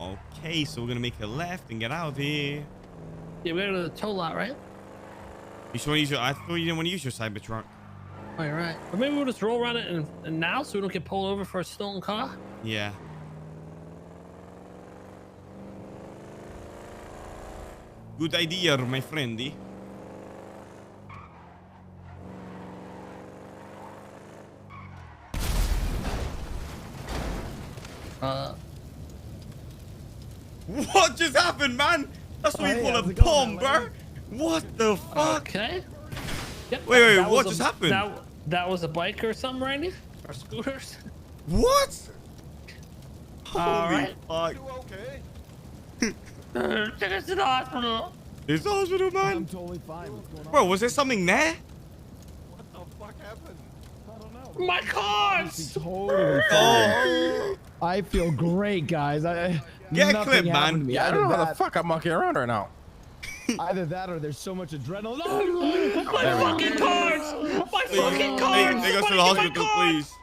Okay, so we're gonna make a left and get out of here. Yeah, we're going to the toll lot, right? You just want to use your? I thought you didn't want to use your Cybertruck. Oh, you're right. Or maybe we'll just roll around it and now so we don't get pulled over for a stolen car. Yeah. Good idea, my friendy. What just happened, man? That's what you call a bomb, bro. What the fuck? Okay. Yep, Wait, that what was just happened? That was a bike or something, Randy? Or scooters? What? All right. Fuck. Okay. Take us to the hospital. It's the hospital, man. I'm totally fine. What's going on? Bro, was there something there? What the fuck happened? I don't know. My cars! Totally fine. Oh. I feel great, guys. Get a clip, nothing happened man. to me. Yeah, I don't know Either how the that- fuck I'm monkeying around right now. Either that or there's so much adrenaline. My fucking cars! My fucking cars! Take us to the Somebody get my hospital, cars! please.